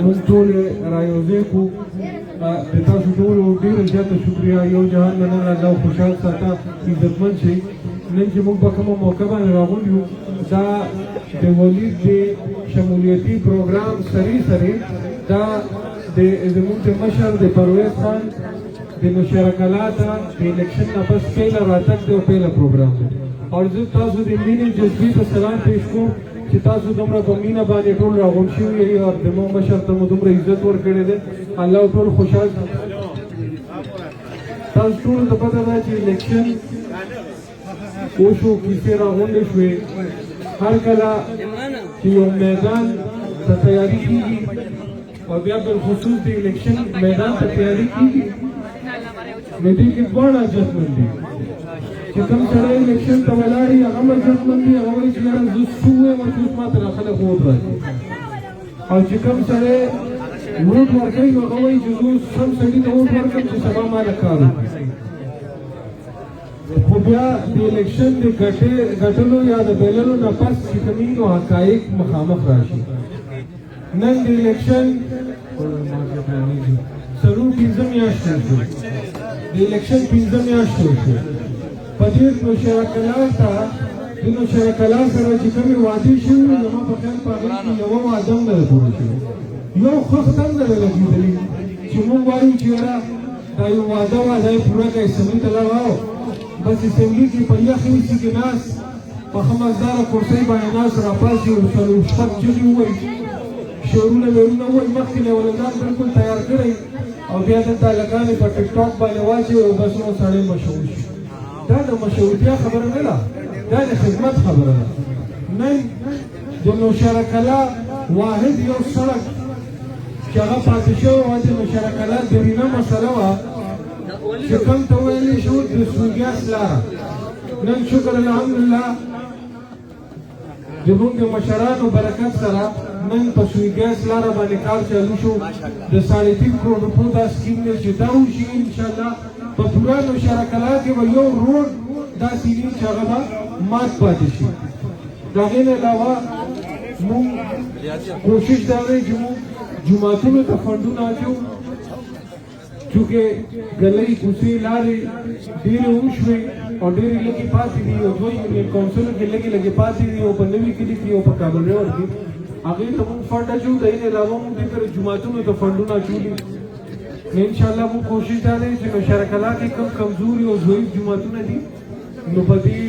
موږ ټول رايوځای کړو د تاسو ټولو ډېره زیاته شکریا یو جهان مننه الله خوشحال ساته عزتمند شئ نن چې موږ په کومه موقع باندې راغلي یو دا د ولید د شمولیتي پروګرام سری دا زموږ د مشر د پرویز خان د مشارکت د الیکشن نه پس پهله راتګ دی او پهله پروګرام دی او زه تاسو د مینې جذبې په سلام پیش کوم چې تاسو دومره په مینه باندې ټول راغونډ شوي یئ او زموږ مشر ته مو دومره عزت ورکړی دی الله ټول خوشحال تاسو ټولو ته پته ده چې الیکشن وشو کیسې راغونډې شوې هر کله چې یو میدان ته تیاري کېږي او بیا بالخصوص د الیکشن میدان ته تیاري کېږي نو دې کې دواړه حاجتمند دي چې کوم سړی الیکشن ته ولاړ وي هغه هم حاجتمند دي هغه وایي چې یاره زه څه ووایم او چې اوس ماته را خلک ووټ راکړي او چې کوم سړی ووټ ورکوي نو هغه وایي چې زه اوس سم سړي ته ووټ ورکړم چې سبا ماله کار وکړي خو بیا د الیکشن د ګټلو یا د بایللو نه پس چې کومې نو حقایق مخامخ راشي نن د الیکشن څلور پنځه میاشتې شو د الیکشن پنځه میاشتې شو په دې نوشهره ته د نوشهره سره چې کومې وعدې شوي وي زما په خیال په هغې کې یوه وعده هم نه ده پوره شوې یو خښت هم نه ده لګېدلې چې موږ وایو چې یاره دا یو وعده وه دا یې پوره کړه اسمبلي ته لاړو بس اسمبلي کې په یخ ایسي کې ناست په ښه مزداره کرسۍ باندې ناست راپاسي او څلور شپږ چغې ووایي شعرونه ویرونه ووایي مخکې نه ولدان بلکل تیار کړی او بیا دلته هلکانې په ټیک ټاک باندې واچوي او بس نو سړی مشهور شي دا د مشهورتیا خبره نه ده دا د خدمت خبره ده نن د نوشهره کلا واحد یو سړک چې هغه پاتې شوی وه د نوشهره کلا درینه مسله وه چې کوم ته ویلی شو د سوګیاس لاره نن شکر الحمدلله زموږ د مشرانو برکت سره نن په سوګیاس لاره باندې کار چالو شو د 3.5 کروڑ روپو دا سکیم دی چې دا وشي انشاءالله په پوره نوشهره کلا کې به یو روډ داسې وي چې هغه به مات پاتې شي د هغې نه علاوه موږ کوشش دا دی چې موږ جوماتونو ته فنډونه اچوو چونکې ګلۍ کوڅې لارې ډېرې وشوې او ډېرې لږې پاتې دي او دوه یونین کونسلو کې لږې پاتې دي او په نوي کلي کې او په کابل روډ کې هغې ته موږ فنډ اچوو د هغې نه علاوه موږ دې کله جوماتونو ته فنډونه اچولي انشاءالله موږ کوشش دا دی چې نوشهره کلا کې کم کمزوري او ضعیف جوماتونه دي نو په دې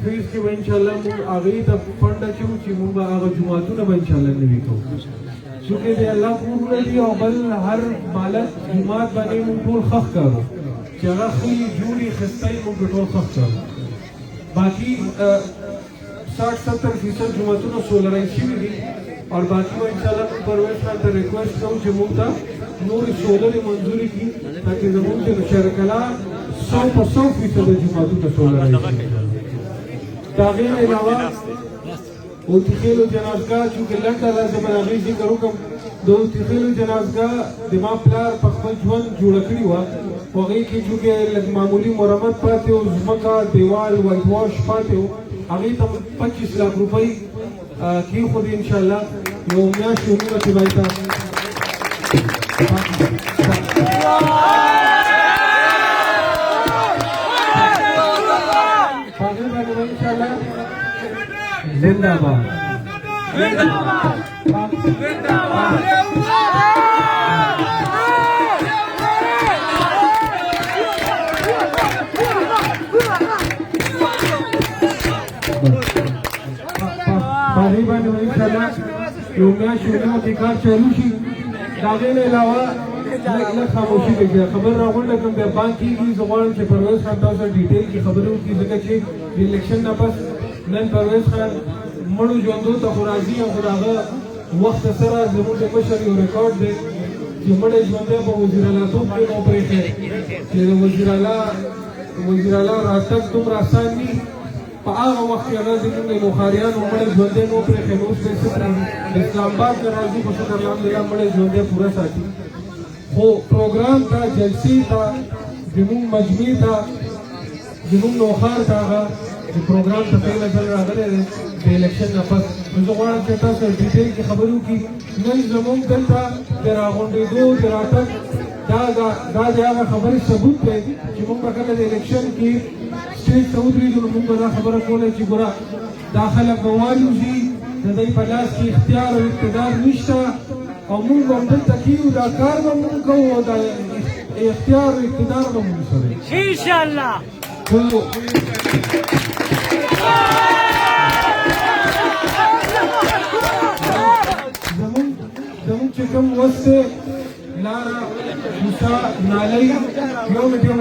فیز کې به انشاءالله موږ هغې ته فنډ اچوو چې موږ به هغه جوماتونه به انشاءالله نوي کوو چونکې د الله کورونه دي او بل هر مالک جومات باندې موږ ټول ښخ کړو چې هغه ښه یې جوړې ښایسته یې موږ ټول ښخ کړو باقي 60-70% جوماتونه سولرایز شوي دي اور باقي به انشاءالله موږ پرویز خان ته ریکویسټ کوو چې موږ ته نورې سولرې منظورې کړي تاکې زموږ د نوشهره کلا 100% جوماتونه سولرایز شي د هغې نه علاوه اوتیخیلو جنازګاه چونکې لنډه ده زه به د هغې ذکر وکړم د اوتیخیلو جنازګاه د ما پلار په خپل ژوند جوړه کړې وه خو هغې کې چونکې لږ معمولي مرمت پاتې و ځمکه دیوال وایټ واش پاتې و هغې ته 25 लाख روپۍ کېښودې انشاءالله یو میاشت وروسته چې باید هغې باندې به انشاءالله زنده‌باد زنده‌باد زنده‌باد باندې باندې انشاءالله یو میاشت وروسته کار چالو شي د هغې نه علاوه لږ خاموشي وکړئ خبر راغونډه کړم بیا بانک کېږي زه غواړم چې پرویز خان تاسو سره ډیټیل کې خبرې وکړي ځکه چې د الیکشن نه پس نن پرویز خان مړو ژوندو ته خو راځي او خو د هغه وخت سره زموږ د مشر یو ریکارډ دی چې مړی ژوندی په وزیراعلی توب کې مو پرېښی چې د وزیراعلی راتګ دومره اسان وي په هغه وخت کې هغه زموږ د بخاریانو مړی ژوندی مو پرېښی نو اوس به یې څه کړي د اسلام آباد نه راځي په شکر الحمدلله مړی ژوندی پوره ساتي خو پروګرام ته جلسې ته زموږ مجمع ته زموږ نوښار ته هغه د پروګرام ته پهله ځل راغلی دی د الیکشن نه پس نو زه غواړم چې تاسو ډیټیل کې خبرې وکړي نن زموږ دلته د راغونډېدو د راتګ دا د هغه خبرې ثبوت دی چې موږ به کله د الیکشن کې سټیج ته ودرېږو نو موږ به دا خبره کولی چې ګوره دا خلک به والوځي د دوی په لاس کې اختیار او اقتدار نشته او موږ به همدلته کېږو دا کار به موږ کوو او دا اختیار او اقتدار به موږ سره انشاءالله زموږ چې کوم وس دی لاره کوڅه نالۍ یو مې ډېر